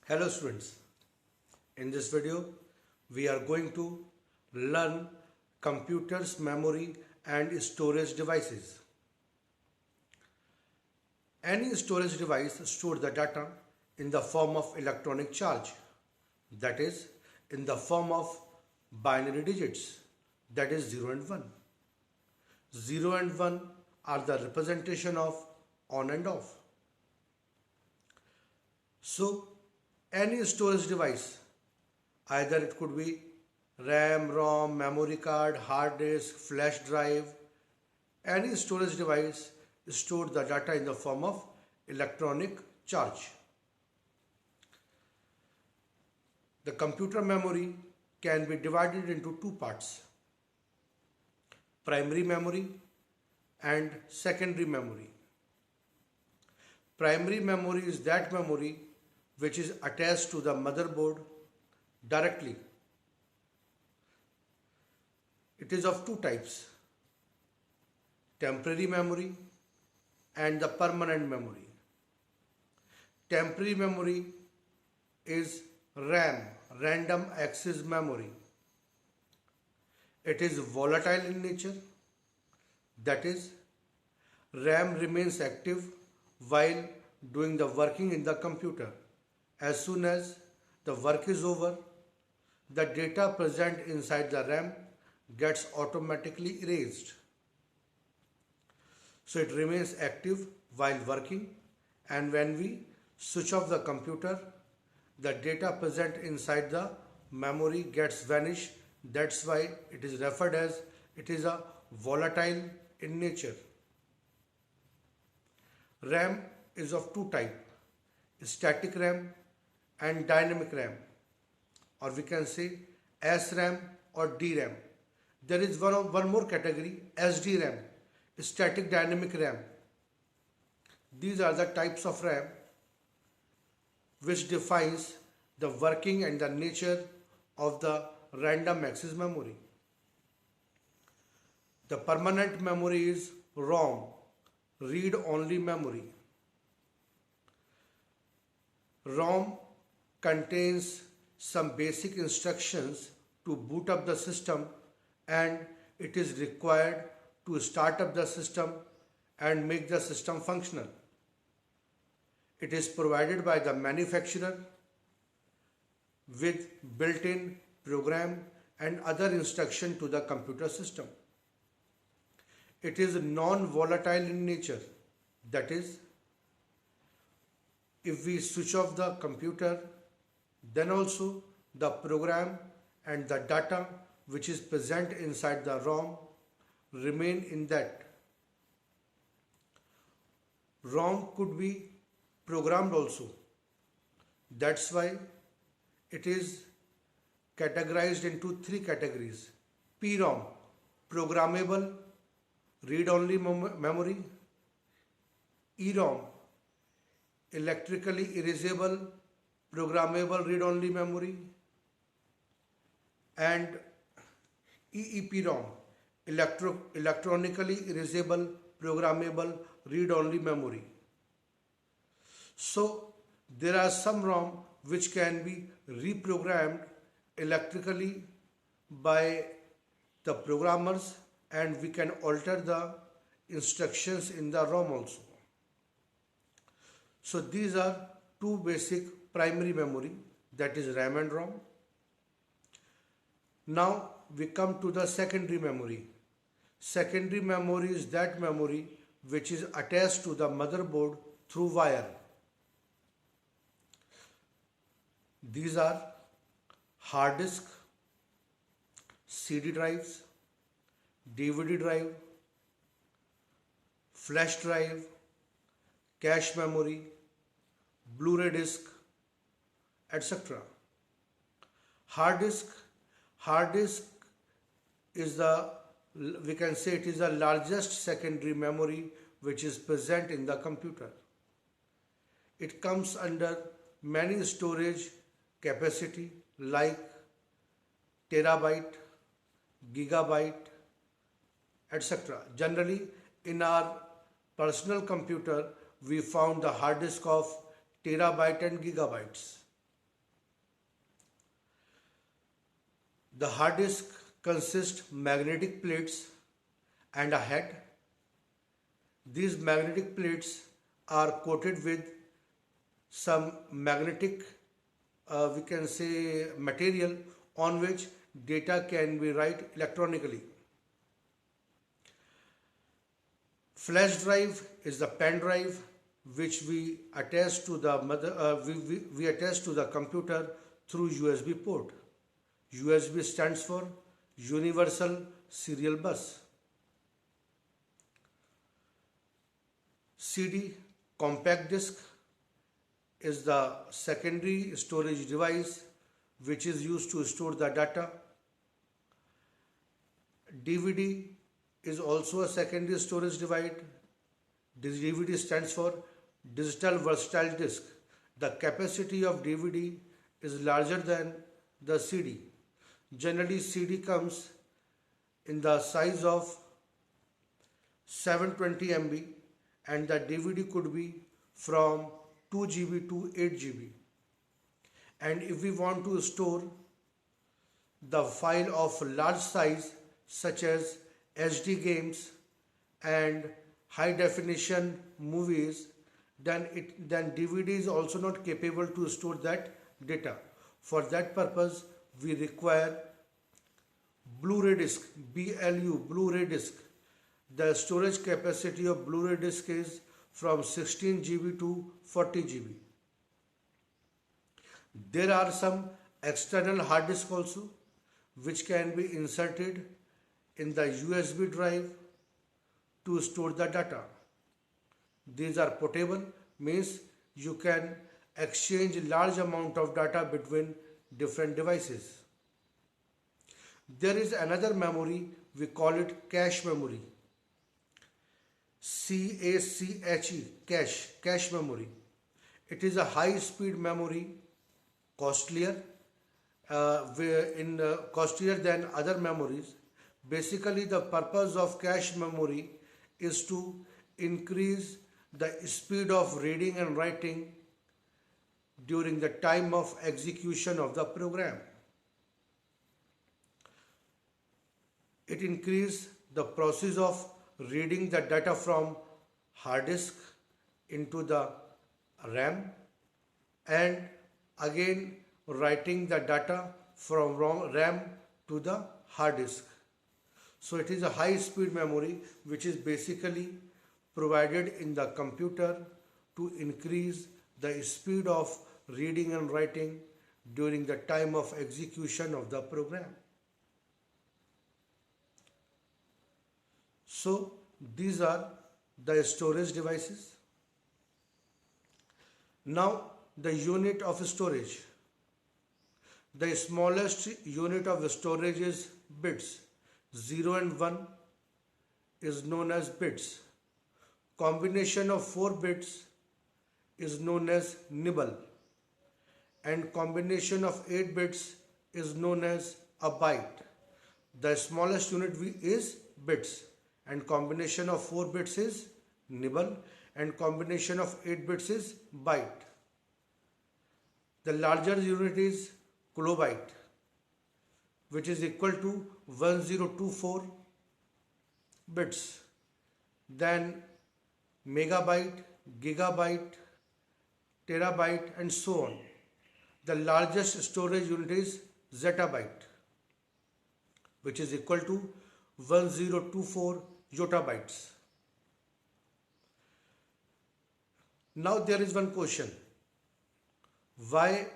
Hello students, in this video we are going to learn computers, memory and storage devices. Any storage device stores the data in the form of electronic charge, that is in the form of binary digits, that is 0 and 1. 0 and 1 are the representation of on and off. So any storage device, either it could be RAM, ROM, memory card, hard disk, flash drive, any storage device stores the data in the form of electronic charge. The computer memory can be divided into two parts: primary memory and secondary memory. Primary memory is that memory which is attached to the motherboard directly. It is of two types: temporary memory and the permanent memory. Temporary memory is RAM, random access memory. It is volatile in nature, that is, RAM remains active while doing the working in the computer. As soon as the work is over, the data present inside the RAM gets automatically erased. So it remains active while working, and when we switch off the computer, the data present inside the memory gets vanished. That's why it is referred as it is a volatile in nature. RAM is of two types: static RAM and dynamic RAM, or we can say SRAM or DRAM. There is one more category, SDRAM, static dynamic RAM. These are the types of RAM which defines the working and the nature of the random access memory. The permanent memory is ROM, read-only memory. ROM contains some basic instructions to boot up the system, and it is required to start up the system and make the system functional. It is provided by the manufacturer with built-in program and other instruction to the computer system. It is non-volatile in nature, that is, if we switch off the computer, then also the program and the data which is present inside the ROM remain in that. ROM could be programmed also. That's why it is categorized into three categories: PROM, programmable read-only memory; EROM, electrically erasable programmable read-only memory; and EEPROM, electronically erasable programmable read-only memory. So there are some ROM which can be reprogrammed electrically by the programmers, and we can alter the instructions in the ROM also. So these are two basic primary memory, that is RAM and ROM. Now we come to the secondary memory. Secondary memory is that memory which is attached to the motherboard through wire. These are hard disk, CD drives, DVD drive, flash drive, cache memory, Blu-ray disc, etc. Hard disk is we can say it is the largest secondary memory which is present in the computer. It comes under many storage capacity like terabyte, gigabyte, etc. Generally, in our personal computer, we found the hard disk of terabyte and gigabytes. The hard disk consists magnetic plates and a head. These magnetic plates are coated with some magnetic, we can say, material on which data can be write electronically. Flash drive is the pen drive which we attach to the we attach to the computer through USB port. USB stands for Universal Serial Bus. CD, compact disc, is the secondary storage device which is used to store the data. DVD is also a secondary storage device. DVD stands for Digital Versatile Disc. The capacity of DVD is larger than the CD. Generally, CD comes in the size of 720 MB and the DVD could be from 2 GB to 8 GB. And if we want to store the file of large size such as HD games and high definition movies, then DVD is also not capable to store that data. For that purpose, we require Blu-ray disc, BLU, Blu-ray disc. The storage capacity of Blu-ray disc is from 16 GB to 40 GB. There are some external hard disk also which can be inserted in the USB drive to store the data. These are portable, means you can exchange large amount of data between different devices. There is another memory, we call it cache memory. CACHE, cache memory. It is a high speed memory, costlier than other memories. Basically, the purpose of cache memory is to increase the speed of reading and writing during the time of execution of the program. It increases the process of reading the data from hard disk into the RAM and again writing the data from RAM to the hard disk. So it is a high speed memory which is basically provided in the computer to increase the speed of reading and writing during the time of execution of the program. So these are the storage devices. Now the unit of storage. The smallest unit of storage is bits. 0 and 1 is known as bits. Combination of 4 bits is known as nibble. And combination of 8 bits is known as a byte. The smallest unit is bits. And combination of 4 bits is nibble and combination of 8 bits is byte. The larger unit is kilobyte, which is equal to 1024 bits. Then megabyte, gigabyte, terabyte and so on. The largest storage unit is zettabyte, which is equal to 1024 yottabytes. Now there is one question. Why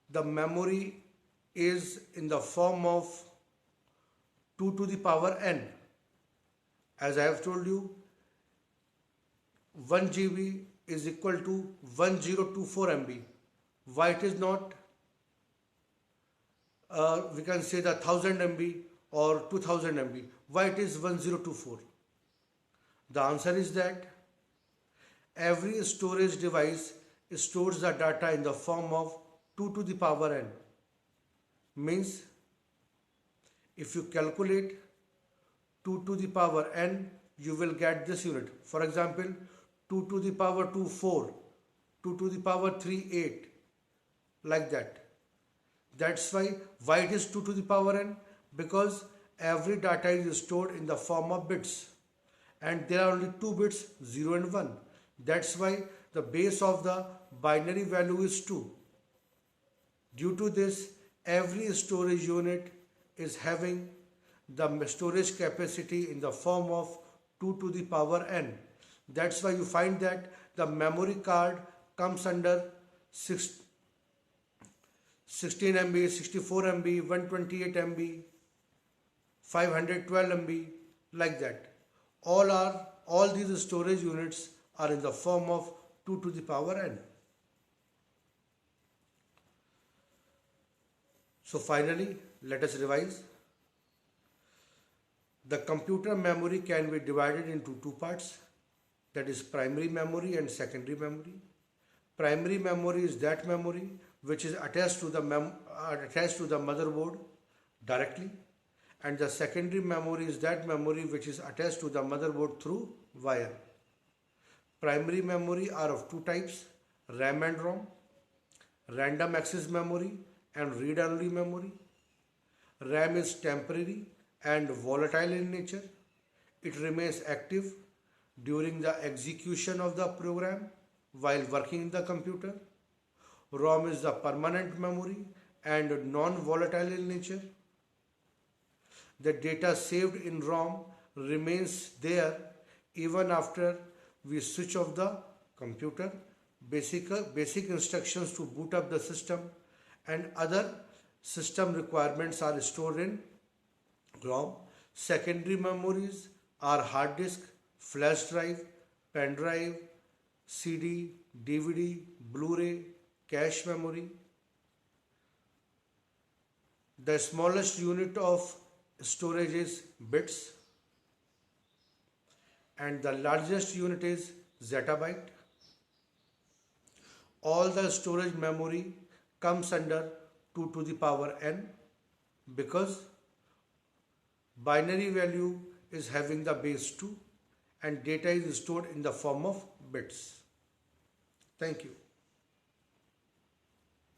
the memory is in the form of 2 to the power n? As I have told you, 1 GB is equal to 1024 MB. Why it is not, we can say the 1000 MB or 2000 MB? Why it is 1024? The answer is that every storage device stores the data in the form of 2 to the power n. Means if you calculate 2 to the power n, you will get this unit. For example, 2 to the power 2 4, 2 to the power 3 8, like that. That's why it is 2 to the power n, because every data is stored in the form of bits and there are only two bits, 0 and 1. That's why the base of the binary value is 2. Due to this, every storage unit is having the storage capacity in the form of 2 to the power n. That's why you find that the memory card comes under 16 MB, 64 MB, 128 MB, 512 MB, like that. All these storage units are in the form of 2 to the power n. So finally, let us revise. The computer memory can be divided into two parts, that is primary memory and secondary memory. Primary memory is that memory which is attached to the motherboard directly, and the secondary memory is that memory which is attached to the motherboard through wire. Primary memory are of two types, RAM and ROM, random access memory and read-only memory. RAM is temporary and volatile in nature. It remains active during the execution of the program while working in the computer. ROM is the permanent memory and non-volatile in nature. The data saved in ROM remains there even after we switch off the computer. Basic instructions to boot up the system and other system requirements are stored in ROM. Secondary memories are hard disk, flash drive, pen drive, CD, DVD, Blu-ray, cache memory. The smallest unit of storage is bits and the largest unit is zettabyte. All the storage memory comes under 2 to the power n because binary value is having the base 2 and data is stored in the form of bits. Thank you.